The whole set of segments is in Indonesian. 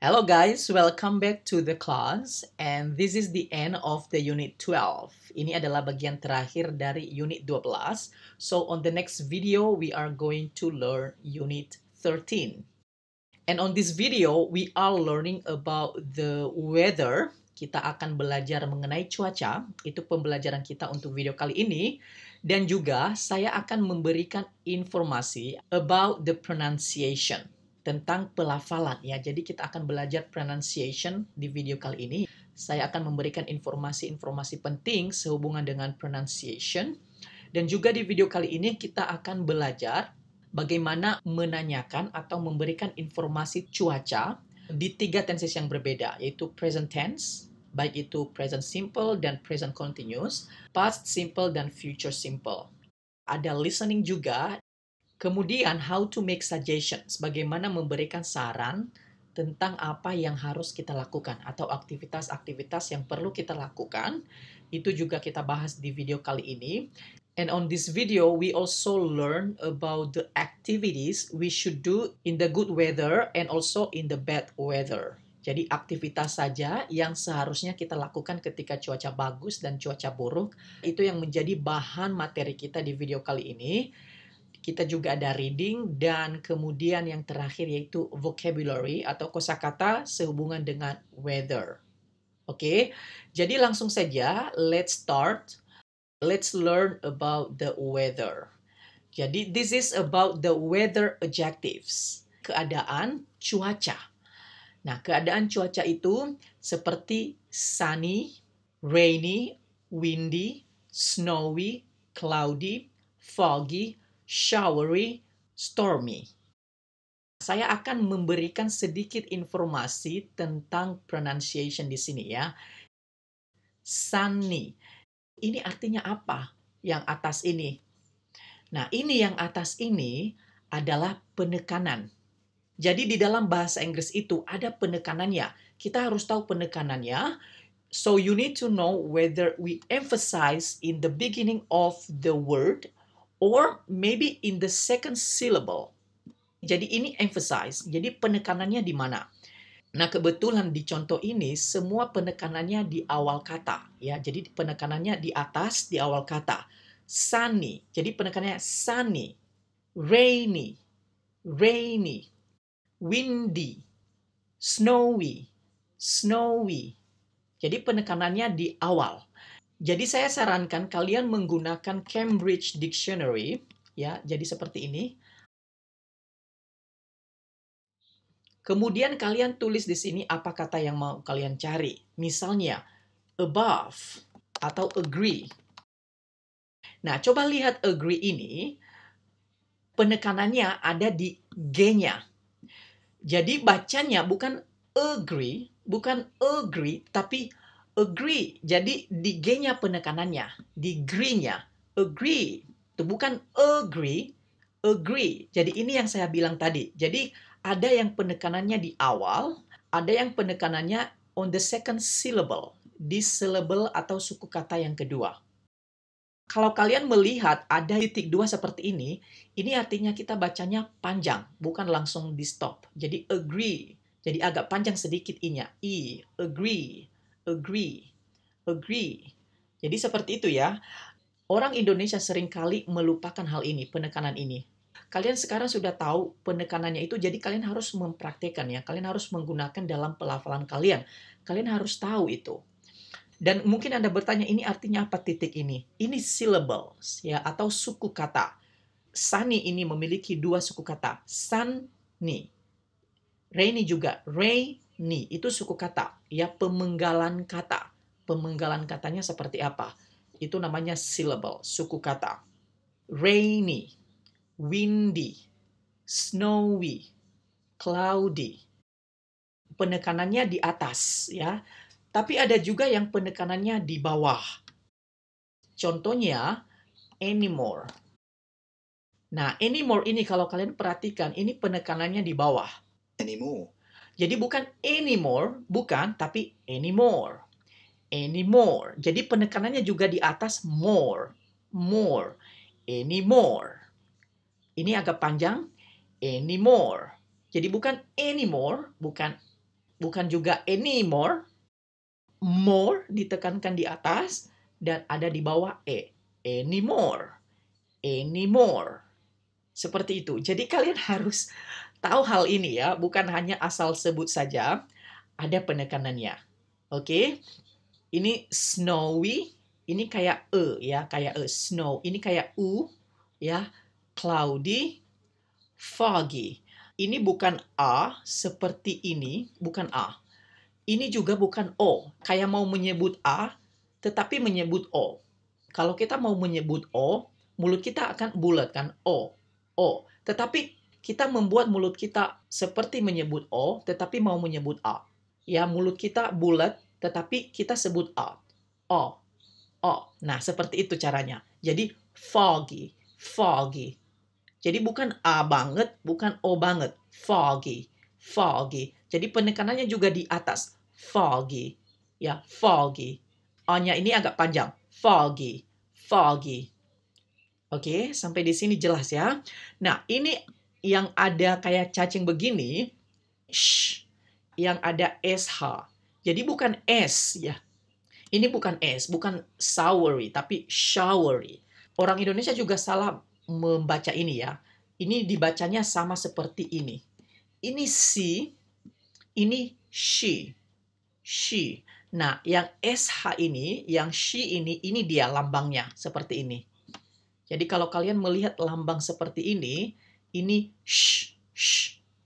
Hello guys, welcome back to the class and this is the end of the unit 12. Ini adalah bagian terakhir dari unit 12. So on the next video we are going to learn unit 13. And on this video we are learning about the weather. Kita akan belajar mengenai cuaca. Itu pembelajaran kita untuk video kali ini. Dan juga saya akan memberikan informasi about the pronunciation, tentang pelafalan ya. Jadi kita akan belajar pronunciation di video kali ini. Saya akan memberikan informasi-informasi penting sehubungan dengan pronunciation. Dan juga di video kali ini kita akan belajar bagaimana menanyakan atau memberikan informasi cuaca di 3 tenses yang berbeda, yaitu present tense, baik itu present simple dan present continuous, past simple dan future simple. Ada listening juga. Kemudian, how to make suggestions, bagaimana memberikan saran tentang apa yang harus kita lakukan atau aktivitas-aktivitas yang perlu kita lakukan. Itu juga kita bahas di video kali ini. And on this video, we also learn about the activities we should do in the good weather and also in the bad weather. Jadi aktivitas saja yang seharusnya kita lakukan ketika cuaca bagus dan cuaca buruk. Itu yang menjadi bahan materi kita di video kali ini. Kita juga ada reading dan kemudian yang terakhir yaitu vocabulary atau kosakata sehubungan dengan weather. Oke, jadi langsung saja let's start. Let's learn about the weather. Jadi this is about the weather adjectives. Keadaan cuaca. Nah, keadaan cuaca itu seperti sunny, rainy, windy, snowy, cloudy, foggy, showery, stormy. Saya akan memberikan sedikit informasi tentang pronunciation di sini ya. Sunny. Ini artinya apa? Yang atas ini. Nah, ini yang atas ini adalah penekanan. Jadi di dalam bahasa Inggris itu ada penekanannya. Kita harus tahu penekanannya. So you need to know whether we emphasize in the beginning of the word or maybe in the second syllable. Jadi ini emphasize. Jadi penekanannya di mana? Nah, kebetulan di contoh ini semua penekanannya di awal kata ya. Jadi penekanannya di atas di awal kata. Sunny. Jadi penekanannya sunny, rainy, rainy, windy, snowy, snowy. Jadi penekanannya di awal. Jadi saya sarankan kalian menggunakan Cambridge Dictionary ya. Jadi seperti ini. Kemudian kalian tulis di sini apa kata yang mau kalian cari. Misalnya above atau agree. Nah, coba lihat agree ini. Penekanannya ada di G-nya. Jadi bacanya bukan agree, tapi agree. Jadi di G-nya penekanannya, di G-nya, agree. Itu bukan agree, agree. Jadi ini yang saya bilang tadi. Jadi ada yang penekanannya di awal, ada yang penekanannya on the second syllable, di syllable atau suku kata yang kedua. Kalau kalian melihat ada titik 2 seperti ini artinya kita bacanya panjang, bukan langsung di stop. Jadi agree. Jadi agak panjang sedikit i-nya. I, agree, agree, agree. Jadi seperti itu ya. Orang Indonesia seringkali melupakan hal ini, penekanan ini. Kalian sekarang sudah tahu penekanannya itu, jadi kalian harus mempraktekkan ya. Kalian harus menggunakan dalam pelafalan kalian. Kalian harus tahu itu. Dan mungkin Anda bertanya, ini artinya apa titik ini? Ini syllables ya, atau suku kata. Sunny ini memiliki 2 suku kata. Sunny. Rainy juga. Rainy. Itu suku kata. Ya, pemenggalan kata. Pemenggalan katanya seperti apa? Itu namanya syllable, suku kata. Rainy, windy, snowy, cloudy. Penekanannya di atas ya. Tapi ada juga yang penekanannya di bawah. Contohnya anymore. Nah, anymore ini kalau kalian perhatikan ini penekanannya di bawah. Anymore. Jadi bukan anymore, bukan, tapi anymore. Anymore. Jadi penekanannya juga di atas more. More. Anymore. Ini agak panjang. Anymore. Jadi bukan anymore, bukan bukan juga anymore. More ditekankan di atas dan ada di bawah e. Anymore. Anymore. Seperti itu. Jadi kalian harus tahu hal ini ya, bukan hanya asal sebut saja, ada penekanannya. Oke? Ini snowy, ini kayak ya, kayak snow. Ini kayak ya, cloudy, foggy. Ini bukan a seperti ini, bukan a. Ini juga bukan o, kayak mau menyebut a tetapi menyebut o. Kalau kita mau menyebut o, mulut kita akan bulat kan, o. Tetapi kita membuat mulut kita seperti menyebut o tetapi mau menyebut a. Ya, mulut kita bulat tetapi kita sebut a. O. Nah, seperti itu caranya. Jadi foggy, foggy. Jadi bukan A banget, bukan O banget. Foggy, foggy. Jadi penekanannya juga di atas. Foggy. Ya, foggy. O-nya ini agak panjang. Foggy, foggy. Oke, sampai di sini jelas ya. Nah, ini yang ada kayak cacing begini, sh, yang ada SH. Jadi bukan S ya. Ini bukan S, bukan soury, tapi showery. Orang Indonesia juga salah membaca ini ya. Ini dibacanya sama seperti ini. Ini si, ini she. She. Nah, yang SH ini, yang she ini dia lambangnya seperti ini. Jadi kalau kalian melihat lambang seperti ini sh,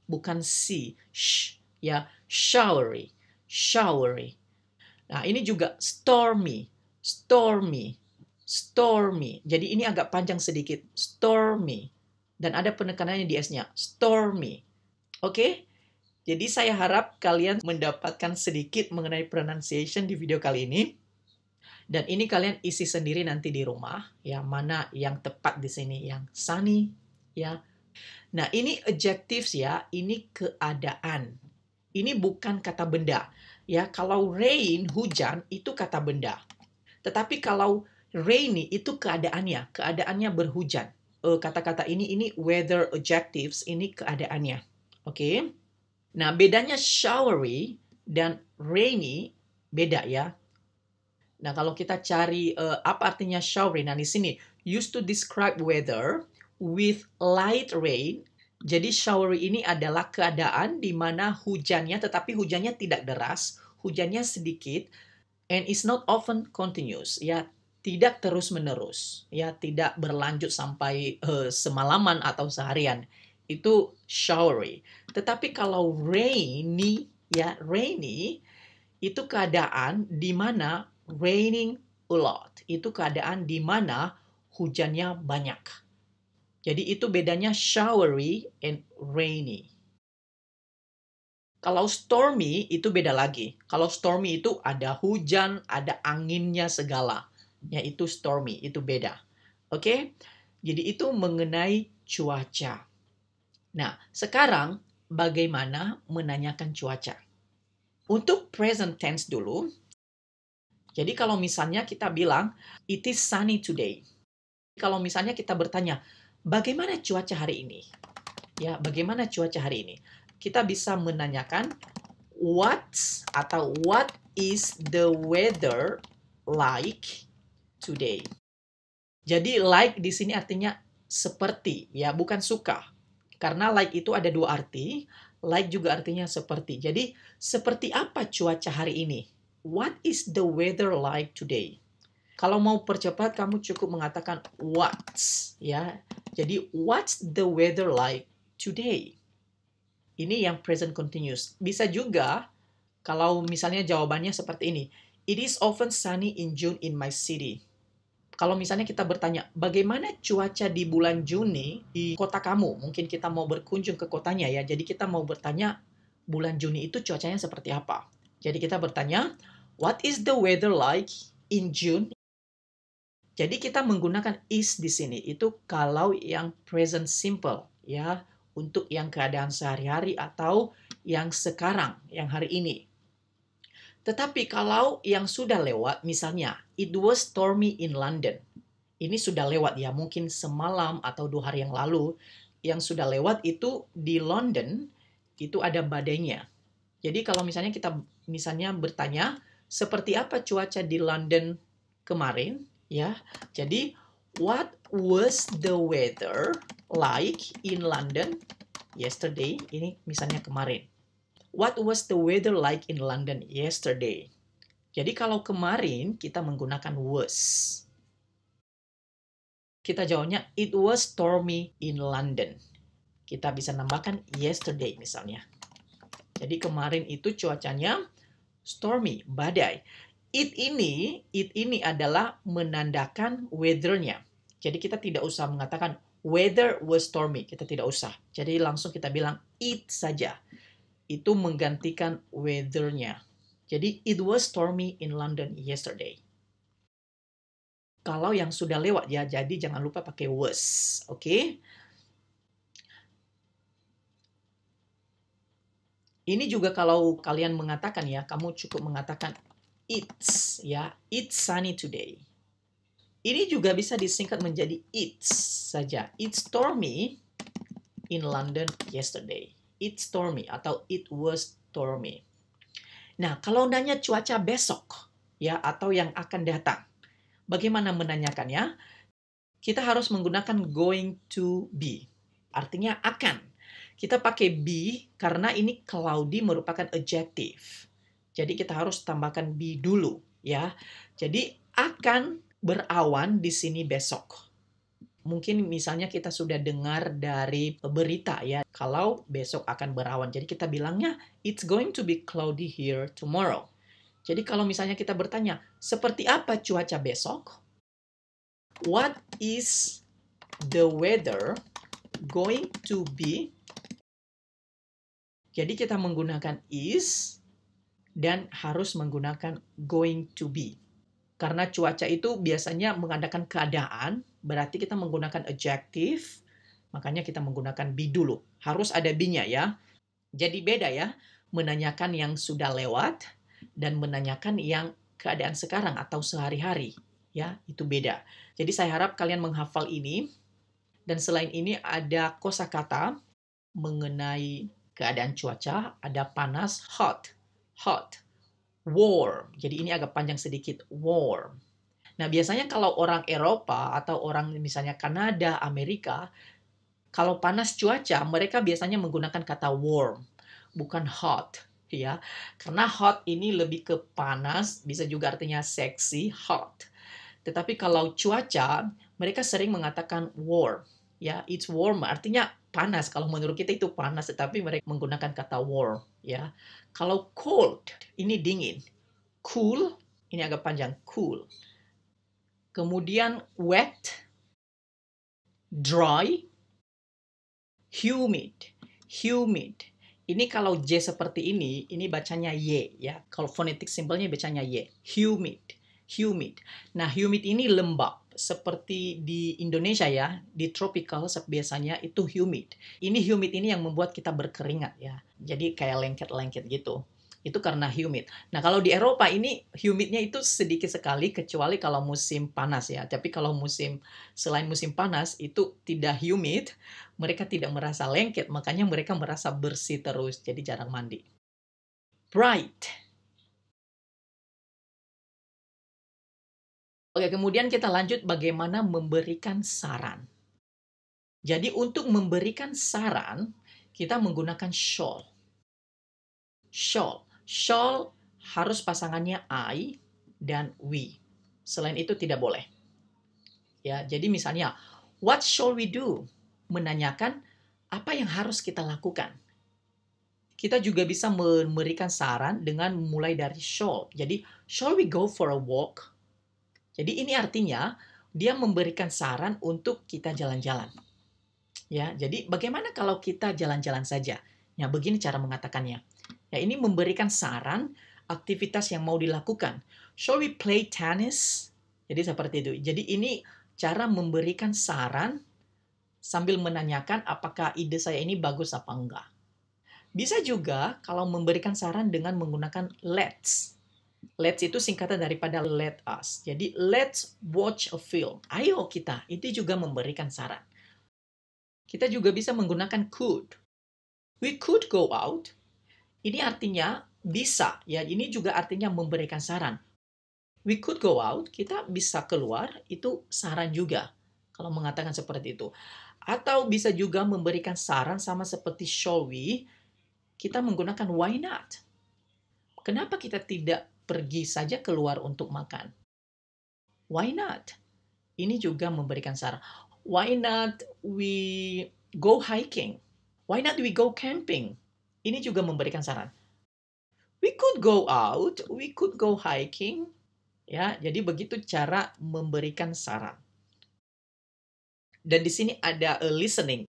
bukan si, sh, ya, showery, showery. Nah, ini juga stormy, stormy, stormy. Jadi ini agak panjang sedikit, stormy. Dan ada penekanannya di S-nya, stormy. Oke? Jadi saya harap kalian mendapatkan sedikit mengenai pronunciation di video kali ini. Dan ini kalian isi sendiri nanti di rumah, ya, mana yang tepat di sini, yang sunny, ya. Nah, ini adjectives ya, ini keadaan. Ini bukan kata benda. Ya, kalau rain, hujan, itu kata benda. Tetapi kalau rainy, itu keadaannya berhujan. Kata-kata ini weather adjectives, ini keadaannya. Oke? Nah, bedanya showery dan rainy, beda ya. Nah, kalau kita cari apa artinya showery, nah di sini, used to describe weather with light rain. Jadi showery ini adalah keadaan di mana hujannya, tetapi hujannya tidak deras, hujannya sedikit, and is not often continuous, ya, tidak terus-menerus, ya, tidak berlanjut sampai semalaman atau seharian. Itu showery. Tetapi kalau rainy, ya, rainy itu keadaan di mana raining a lot. Itu keadaan di mana hujannya banyak. Jadi itu bedanya showery and rainy. Kalau stormy itu beda lagi. Kalau stormy itu ada hujan, ada anginnya segala. Yaitu stormy, itu beda. Oke? Jadi itu mengenai cuaca. Nah, sekarang bagaimana menanyakan cuaca? Untuk present tense dulu. Jadi kalau misalnya kita bilang, it is sunny today. Kalau misalnya kita bertanya, bagaimana cuaca hari ini? Ya, bagaimana cuaca hari ini? Kita bisa menanyakan what is the weather like today? Jadi like di sini artinya seperti, ya, bukan suka. Karena like itu ada dua arti. Like juga artinya seperti. Jadi seperti apa cuaca hari ini? What is the weather like today? Kalau mau percepat, kamu cukup mengatakan what's, ya. Jadi, what's the weather like today? Ini yang present continuous. Bisa juga, kalau misalnya jawabannya seperti ini. It is often sunny in June in my city. Kalau misalnya kita bertanya, bagaimana cuaca di bulan Juni di kota kamu? Mungkin kita mau berkunjung ke kotanya ya. Jadi kita mau bertanya, bulan Juni itu cuacanya seperti apa? Jadi kita bertanya, what is the weather like in June? Jadi kita menggunakan is di sini itu kalau yang present simple ya, untuk yang keadaan sehari-hari atau yang sekarang, yang hari ini. Tetapi kalau yang sudah lewat, misalnya it was stormy in London. Ini sudah lewat ya, mungkin semalam atau 2 hari yang lalu. Yang sudah lewat itu di London itu ada badainya. Jadi kalau misalnya kita bertanya, seperti apa cuaca di London kemarin? Ya, jadi what was the weather like in London yesterday? Ini misalnya kemarin. What was the weather like in London yesterday? Jadi kalau kemarin kita menggunakan was. Kita jawabnya it was stormy in London. Kita bisa nambahkan yesterday misalnya. Jadi kemarin itu cuacanya stormy, badai. It ini adalah menandakan weather-nya. Jadi kita tidak usah mengatakan weather was stormy. Kita tidak usah. Jadi langsung kita bilang it saja. Itu menggantikan weather-nya. Jadi it was stormy in London yesterday. Kalau yang sudah lewat ya, jadi jangan lupa pakai was. Oke? Ini juga kalau kalian mengatakan ya, kamu cukup mengatakan it's ya, it's sunny today. Ini juga bisa disingkat menjadi it's saja. It's stormy in London yesterday. It's stormy atau it was stormy. Nah, kalau nanya cuaca besok ya atau yang akan datang, bagaimana menanyakannya? Kita harus menggunakan going to be. Artinya akan. Kita pakai be karena ini cloudy merupakan adjective. Jadi kita harus tambahkan be dulu ya. Jadi akan berawan di sini besok. Mungkin misalnya kita sudah dengar dari berita ya, kalau besok akan berawan. Jadi kita bilangnya it's going to be cloudy here tomorrow. Jadi kalau misalnya kita bertanya, seperti apa cuaca besok? What is the weather going to be? Jadi kita menggunakan is dan harus menggunakan going to be. Karena cuaca itu biasanya mengadakan keadaan, berarti kita menggunakan adjective, makanya kita menggunakan be dulu. Harus ada be-nya ya. Jadi beda ya, menanyakan yang sudah lewat dan menanyakan yang keadaan sekarang atau sehari-hari. Ya, itu beda. Jadi saya harap kalian menghafal ini. Dan selain ini ada kosakata mengenai keadaan cuaca, ada panas, hot, warm. Jadi ini agak panjang sedikit, warm. Nah, biasanya kalau orang Eropa atau orang misalnya Kanada, Amerika, kalau panas cuaca, mereka biasanya menggunakan kata warm, bukan hot, ya. Karena hot ini lebih ke panas, bisa juga artinya seksi, hot. Tetapi kalau cuaca, mereka sering mengatakan warm, ya. It's warm, artinya panas. Kalau menurut kita itu panas, tetapi mereka menggunakan kata warm, ya. Kalau cold, ini dingin. Cool, ini agak panjang, cool. Kemudian wet, dry, humid. Ini kalau J seperti ini bacanya Y, ya. Kalau fonetik simpelnya bacanya Y. Humid. Nah, humid ini lembab. Seperti di Indonesia ya, di tropical biasanya itu humid. Ini humid ini yang membuat kita berkeringat ya. Jadi kayak lengket-lengket gitu. Itu karena humid. Nah, kalau di Eropa ini humidnya itu sedikit sekali kecuali kalau musim panas ya. Tapi kalau selain musim panas itu tidak humid, mereka tidak merasa lengket, makanya mereka merasa bersih terus, jadi jarang mandi. Bright. Oke, kemudian kita lanjut bagaimana memberikan saran. Jadi untuk memberikan saran, kita menggunakan shall. Shall harus pasangannya I dan we. Selain itu tidak boleh. Ya, jadi misalnya, what shall we do? Menanyakan apa yang harus kita lakukan. Kita juga bisa memberikan saran dengan mulai dari shall. Jadi, shall we go for a walk? Jadi ini artinya dia memberikan saran untuk kita jalan-jalan. Ya, jadi bagaimana kalau kita jalan-jalan saja? Ya, begini cara mengatakannya. Ya, ini memberikan saran aktivitas yang mau dilakukan. Shall we play tennis? Jadi seperti itu. Jadi ini cara memberikan saran sambil menanyakan apakah ide saya ini bagus apa enggak. Bisa juga kalau memberikan saran dengan menggunakan let's. Let's itu singkatan daripada let us. Jadi let's watch a film. Ayo kita. Itu juga memberikan saran. Kita juga bisa menggunakan could. We could go out. Ini artinya bisa, ya. Ini juga artinya memberikan saran. We could go out, kita bisa keluar, itu saran juga. Kalau mengatakan seperti itu. Atau bisa juga memberikan saran sama seperti shall we, kita menggunakan why not. Kenapa kita tidak pergi saja keluar untuk makan? Why not? Ini juga memberikan saran. Why not we go hiking? Why not we go camping? Ini juga memberikan saran. We could go out, we could go hiking. Ya, jadi begitu cara memberikan saran. Dan di sini ada listening.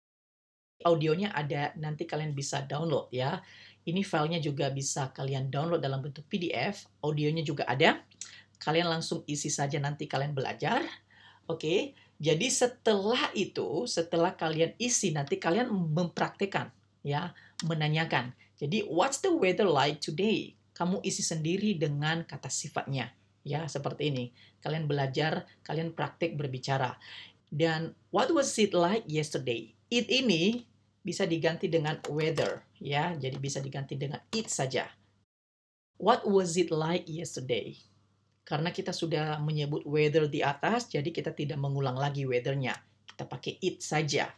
Audionya ada, nanti kalian bisa download ya. Ini filenya juga bisa kalian download dalam bentuk PDF. Audionya juga ada. Kalian langsung isi saja nanti kalian belajar. Oke, jadi setelah itu, setelah kalian isi, nanti kalian mempraktekkan, ya, menanyakan. Jadi, what's the weather like today? Kamu isi sendiri dengan kata sifatnya, ya, seperti ini. Kalian belajar, kalian praktek berbicara. Dan, what was it like yesterday? It ini bisa diganti dengan weather, ya, jadi bisa diganti dengan it saja. What was it like yesterday? Karena kita sudah menyebut weather di atas, jadi kita tidak mengulang lagi weather-nya. Kita pakai it saja.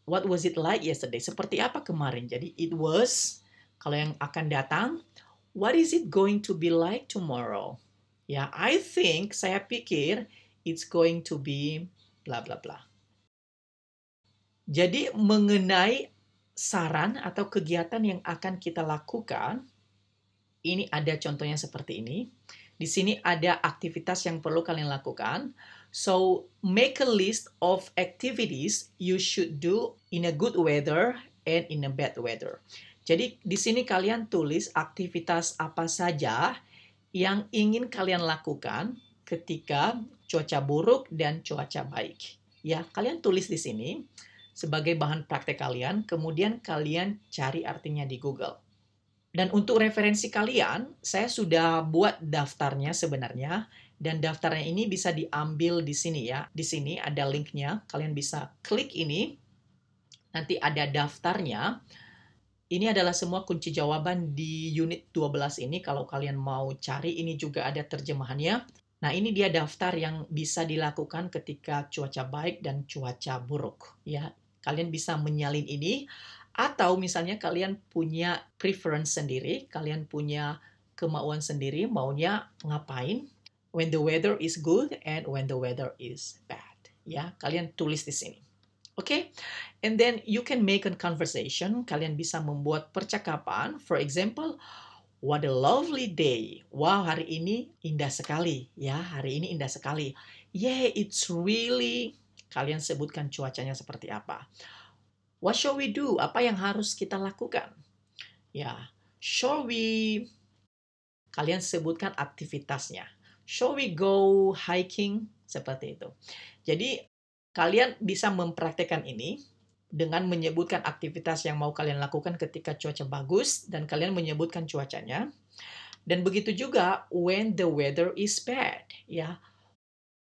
What was it like yesterday? Seperti apa kemarin? Jadi it was, kalau yang akan datang, what is it going to be like tomorrow? Ya, I think, saya pikir, it's going to be bla bla bla. Jadi mengenai saran atau kegiatan yang akan kita lakukan, ini ada contohnya seperti ini. Di sini ada aktivitas yang perlu kalian lakukan. So, make a list of activities you should do in a good weather and in a bad weather. Jadi, di sini kalian tulis aktivitas apa saja yang ingin kalian lakukan ketika cuaca buruk dan cuaca baik. Ya, kalian tulis di sini sebagai bahan praktek kalian, kemudian kalian cari artinya di Google. Dan untuk referensi kalian, saya sudah buat daftarnya sebenarnya. Dan daftarnya ini bisa diambil di sini ya. Di sini ada linknya. Kalian bisa klik ini. Nanti ada daftarnya. Ini adalah semua kunci jawaban di unit 12 ini. Kalau kalian mau cari, ini juga ada terjemahannya. Nah, ini dia daftar yang bisa dilakukan ketika cuaca baik dan cuaca buruk. Ya, kalian bisa menyalin ini. Atau misalnya kalian punya preference sendiri, kalian punya kemauan sendiri, maunya ngapain when the weather is good and when the weather is bad. Ya, kalian tulis di sini. Oke? And then you can make a conversation, kalian bisa membuat percakapan. For example, what a lovely day. Wow, hari ini indah sekali. Ya, hari ini indah sekali. Yeah, it's really, kalian sebutkan cuacanya seperti apa. What shall we do? Apa yang harus kita lakukan? Ya, shall we? Kalian sebutkan aktivitasnya. Shall we go hiking? Seperti itu. Jadi, kalian bisa mempraktekkan ini dengan menyebutkan aktivitas yang mau kalian lakukan ketika cuaca bagus dan kalian menyebutkan cuacanya. Dan begitu juga when the weather is bad. Ya,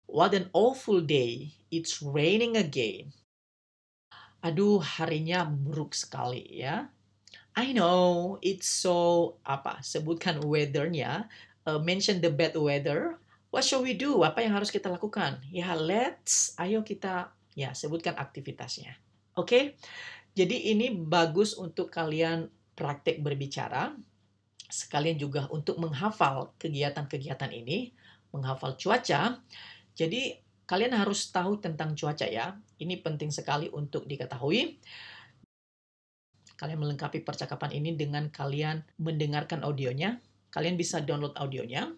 what an awful day. It's raining again. Aduh, harinya buruk sekali ya. I know, it's so, sebutkan weather-nya, mention the bad weather. What shall we do? Apa yang harus kita lakukan? Ya, ayo kita, ya, sebutkan aktivitasnya. Oke? Jadi ini bagus untuk kalian praktek berbicara, sekalian juga untuk menghafal kegiatan-kegiatan ini, menghafal cuaca. Jadi, kalian harus tahu tentang cuaca ya. Ini penting sekali untuk diketahui. Kalian melengkapi percakapan ini dengan kalian mendengarkan audionya. Kalian bisa download audionya.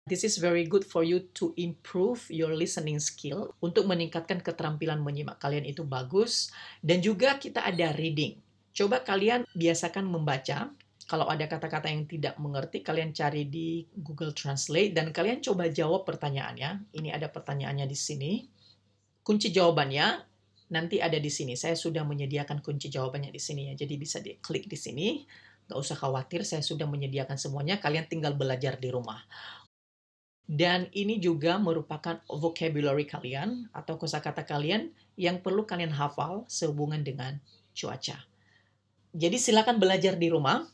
This is very good for you to improve your listening skill. Untuk meningkatkan keterampilan menyimak kalian itu bagus. Dan juga kita ada reading. Coba kalian biasakan membaca. Kalau ada kata-kata yang tidak mengerti, kalian cari di Google Translate dan kalian coba jawab pertanyaannya. Ini ada pertanyaannya di sini. Kunci jawabannya nanti ada di sini. Saya sudah menyediakan kunci jawabannya di sini ya. Jadi bisa diklik di sini. Nggak usah khawatir, saya sudah menyediakan semuanya. Kalian tinggal belajar di rumah. Dan ini juga merupakan vocabulary kalian atau kosakata kalian yang perlu kalian hafal sehubungan dengan cuaca. Jadi silakan belajar di rumah.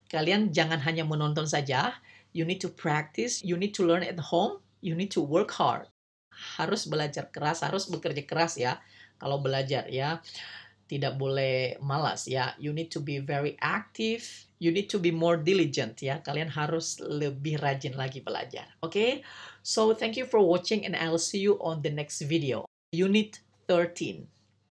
Kalian jangan hanya menonton saja. You need to practice, you need to learn at home, you need to work hard. Harus belajar keras, harus bekerja keras ya. Kalau belajar ya, tidak boleh malas ya. You need to be very active, you need to be more diligent ya. Kalian harus lebih rajin lagi belajar. Okay? So thank you for watching and I'll see you on the next video. Unit 13.